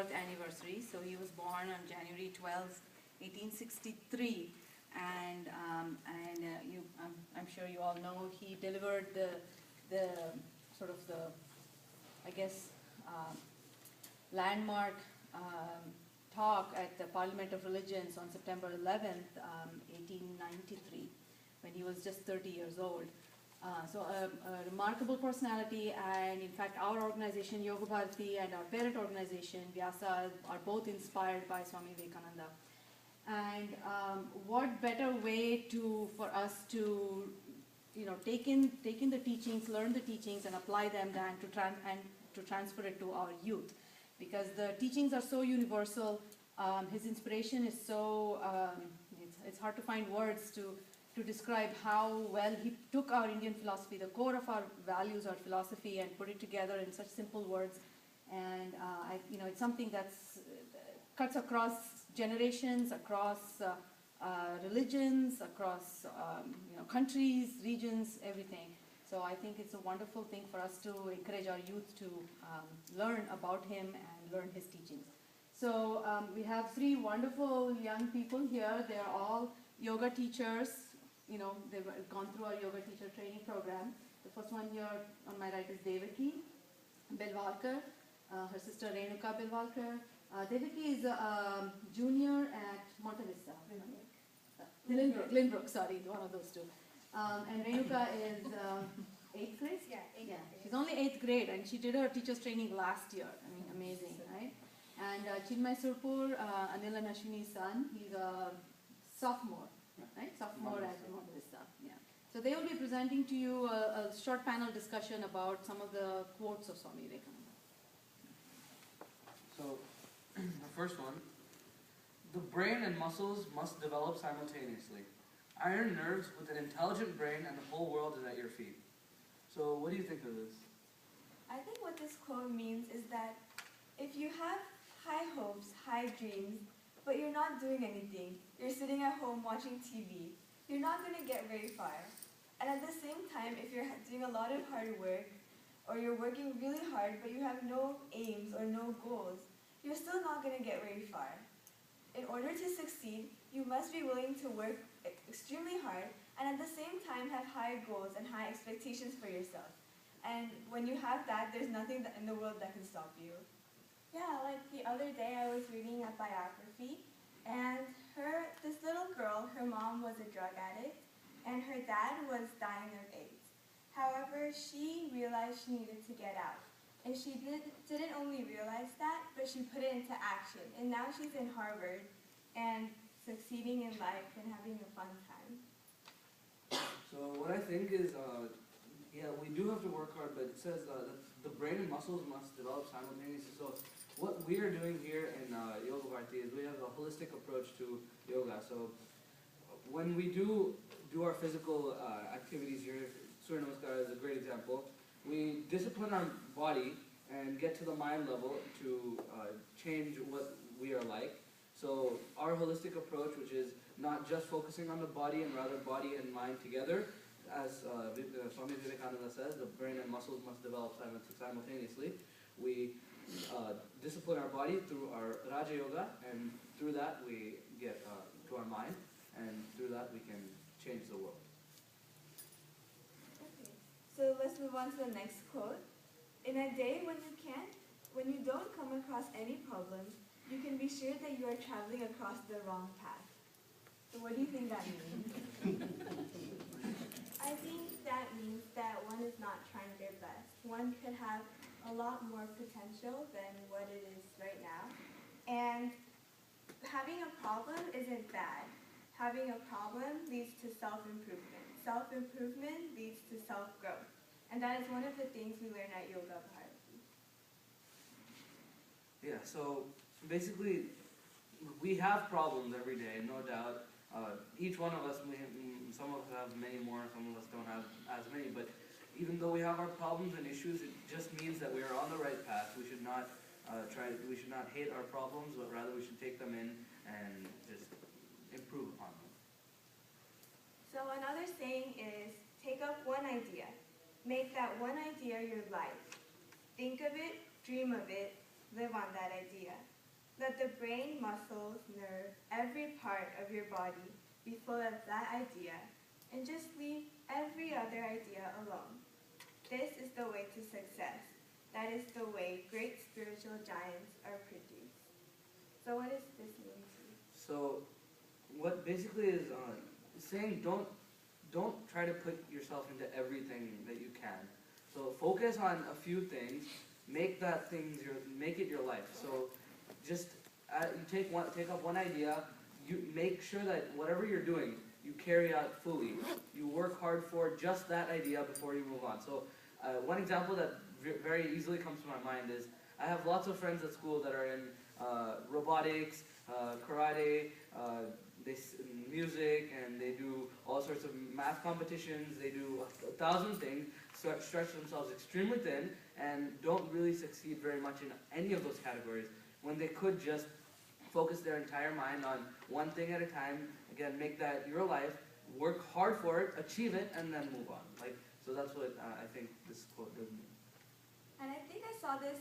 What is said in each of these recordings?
birth anniversary. So he was born on January 12th, 1863, and I'm sure you all know he delivered the sort of the, I guess, landmark talk at the Parliament of Religions on September 11th, 1893, when he was just 30 years old. So a remarkable personality, and in fact our organization Yoga Bharati and our parent organization Vyasa are both inspired by Swami Vivekananda. And what better way for us to take in the teachings, learn the teachings and apply them than to transfer it to our youth, because the teachings are so universal. His inspiration is so, it's hard to find words to describe how well he took our Indian philosophy, the core of our values, our philosophy, and put it together in such simple words. And it's something that cuts across generations, across religions, across countries, regions, everything. So I think it's a wonderful thing for us to encourage our youth to learn about him and learn his teachings. So we have three wonderful young people here. They are all yoga teachers. They've gone through our yoga teacher training program. The first one here on my right is Devaki Belwalkar, her sister Renuka Belwalkar. Devaki is a junior at Monte Vista. Lynbrook, sorry, one of those two. And Renuka is 8th grade? Yeah, 8th grade. She's only 8th grade, and she did her teacher's training last year. I mean, amazing, right? And Chinmay Surpur, Anil and Ashwini's son, he's a sophomore, right? Sophomore at Monte Vista, yeah. So they will be presenting to you a short panel discussion about some of the quotes of Swami Vivekananda. So, the first one, the brain and muscles must develop simultaneously. Iron nerves with an intelligent brain and the whole world is at your feet. So what do you think of this? I think what this quote means is that if you have high hopes, high dreams, but you're not doing anything, you're sitting at home watching TV, you're not going to get very far. And at the same time, if you're doing a lot of hard work, or you're working really hard, but you have no aims or no goals, you're still not going to get very far. In order to succeed, you must be willing to work extremely hard and at the same time have high goals and high expectations for yourself. And when you have that, there's nothing in the world that can stop you. Yeah, like the other day I was reading a biography, and this little girl, her mom was a drug addict, and her dad was dying of AIDS. However, she realized she needed to get out. And she didn't only realize that, but she put it into action. And now she's in Harvard and succeeding in life and having a fun time. So what I think is, yeah, we do have to work hard, but it says that the brain and muscles must develop simultaneously. So what we are doing here in Yoga Bharati is we have a holistic approach to yoga. So when we do our physical activities here, Surya Namaskar is a great example. We discipline our body and get to the mind level to change what we are like. So our holistic approach, which is not just focusing on the body and rather body and mind together, as Swami Vivekananda says, the brain and muscles must develop simultaneously. We discipline our body through our Raja Yoga, and through that we get to our mind, and through that we can change the world. So let's move on to the next quote. In a day when you don't come across any problems, you can be sure that you are traveling across the wrong path. So what do you think that means? I think that means that one is not trying their best. One could have a lot more potential than what it is right now. And having a problem isn't bad. Having a problem leads to self-improvement. Self-improvement leads to self-growth. And that is one of the things we learn at Yoga Bharati. Yeah, so basically we have problems every day, no doubt. Each one of us, some of us have many more, some of us don't have as many, but even though we have our problems and issues, it just means that we are on the right path. We should not we should not hate our problems, but rather we should take them in and just improve upon them. So another saying is, take up one idea. Make that one idea your life. Think of it, dream of it, live on that idea. Let the brain, muscles, nerve, every part of your body be full of that idea, and just leave every other idea alone. This is the way to success. That is the way great spiritual giants are produced. So what does this mean to you? So, what basically is saying don't try to put yourself into everything that you can. So focus on a few things. Make it your life. So just you take up one idea. You make sure that whatever you're doing, you carry out fully. You work hard for just that idea before you move on. So one example that very easily comes to my mind is I have lots of friends at school that are in robotics, karate, music, and they do all sorts of math competitions. They do 1,000 things, stretch themselves extremely thin, and don't really succeed very much in any of those categories when they could just focus their entire mind on one thing at a time. Again, make that your life, work hard for it, achieve it, and then move on. So that's what I think this quote does mean. And I think I saw this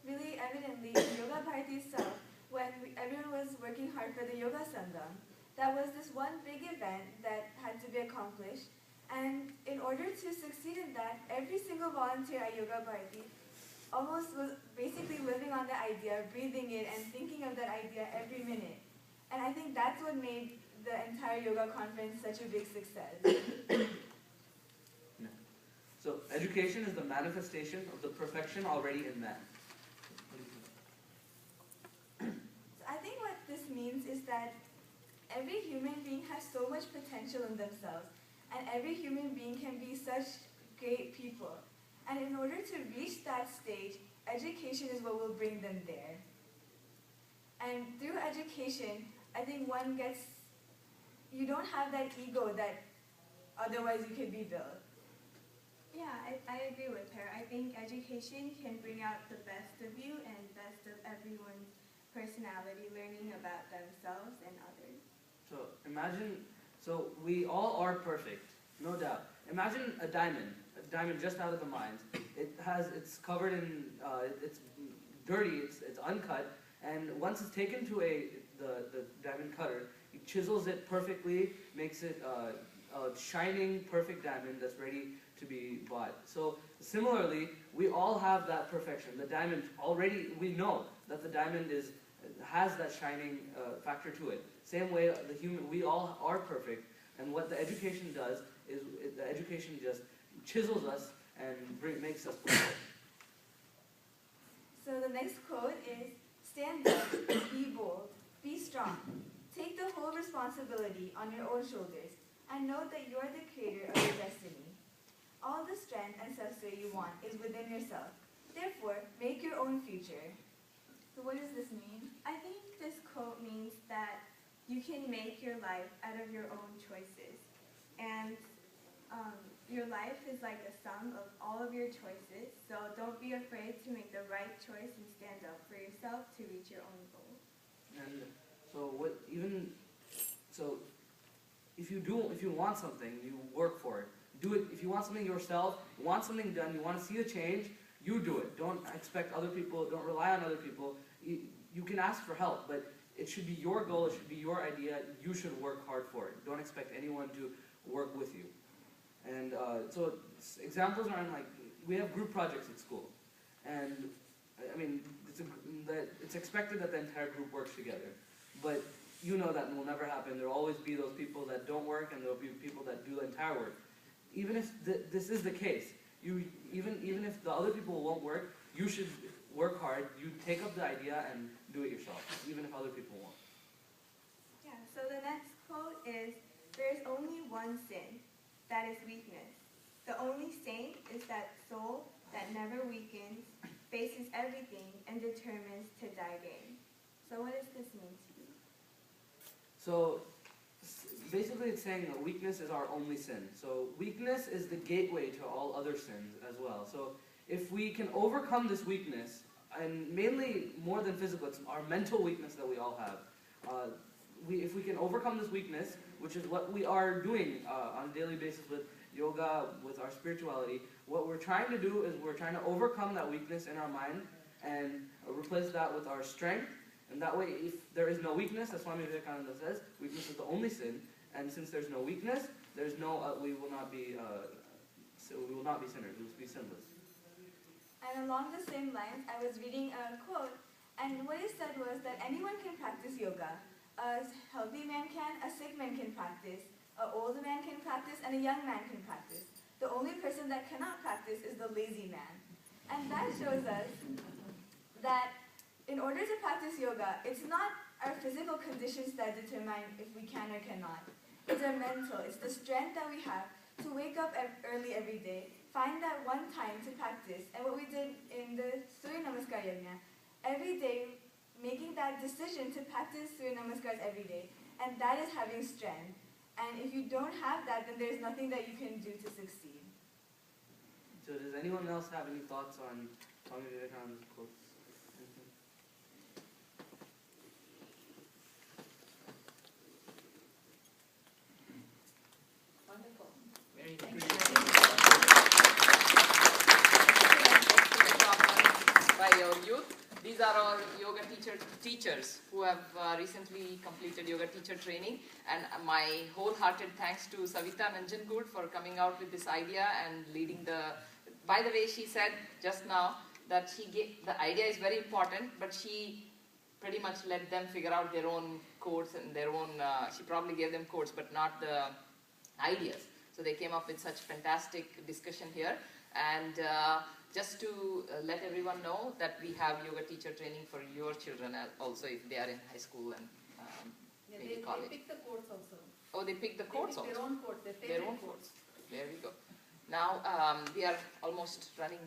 really evidently in Yoga Bharati itself when everyone was working hard for the Yoga Sangam. That was this one big event that had to be accomplished. And in order to succeed in that, every single volunteer at Yoga Bharati almost was basically living on the idea, breathing it, and thinking of that idea every minute. And I think that's what made the entire yoga conference such a big success. Yeah. So education is the manifestation of the perfection already in man. So I think what this means is that every human being has so much potential in themselves, and every human being can be such great people. And in order to reach that stage, education is what will bring them there. And through education, I think you don't have that ego that otherwise you could be built. Yeah, I agree with her. I think education can bring out the best of you and best of everyone's personality, learning about themselves and others. So we all are perfect, no doubt. Imagine a diamond just out of the mines. It's covered in, it's dirty, it's uncut, and once it's taken to the diamond cutter, he chisels it perfectly, makes it a shining, perfect diamond that's ready to be bought. So similarly, we all have that perfection. The diamond already, we know that the diamond has that shining factor to it. Same way, we all are perfect, and what the education does is the education just chisels us and makes us perfect. So the next quote is, stand up, be bold, be strong. Take the whole responsibility on your own shoulders, and know that you are the creator of your destiny. All the strength and success you want is within yourself. Therefore, make your own future. So what does this mean? I think this quote means that you can make your life out of your own choices. And your life is like a sum of all of your choices, so don't be afraid to make the right choice and stand up for yourself to reach your own goal. And so if you want something, you work for it. Do it. If you want something yourself, you want something done, you want to see a change, you do it. Don't expect other people, don't rely on other people. You can ask for help, but it should be your goal, it should be your idea, you should work hard for it. Don't expect anyone to work with you. And so examples are we have group projects at school. And I mean, it's expected that the entire group works together. But you know that will never happen. There will always be those people that don't work, and there will be people that do the entire work. Even if this is the case, even if the other people won't work, you should work hard. You take up the idea and do it yourself, even if other people won't. Yeah, so the next quote is, there is only one sin, that is weakness. The only saint is that soul that never weakens, faces everything, and determines to die game. So what does this mean to you? So basically it's saying that weakness is our only sin. So weakness is the gateway to all other sins as well. So if we can overcome this weakness, and mainly more than physical, it's our mental weakness that we all have. If we can overcome this weakness, which is what we are doing on a daily basis with yoga, with our spirituality, what we're trying to do is we're trying to overcome that weakness in our mind and replace that with our strength. And that way, if there is no weakness, as Swami Vivekananda says, weakness is the only sin. And since there's no weakness, there's no we will not be sinners. We will be sinless. And along the same lines, I was reading a quote, and what it said was that anyone can practice yoga. A healthy man can, a sick man can practice, an old man can practice, and a young man can practice. The only person that cannot practice is the lazy man. And that shows us that in order to practice yoga, it's not our physical conditions that determine if we can or cannot. It's our mental, it's the strength that we have to wake up early every day, find that one time to practice. And what we did in the Surya Namaskar Yanga, every day making that decision to practice Surya Namaskars every day. And that is having strength. And if you don't have that, then there's nothing that you can do to succeed. So does anyone else have any thoughts on Swami Vivekananda's quotes? Wonderful. Very Thank good. you. By your youth. These are our yoga teachers who have recently completed yoga teacher training, and my wholehearted thanks to Savita Nanjangood for coming out with this idea and leading the. By the way, she said just now that the idea is very important, but she pretty much let them figure out their own codes and their own. She probably gave them codes, but not the ideas. So they came up with such fantastic discussion here, and. Just to let everyone know that we have yoga teacher training for your children also if they are in high school and maybe college. They pick the course also. Oh, they pick the course also. Their own course, their own course. There we go. Now we are almost running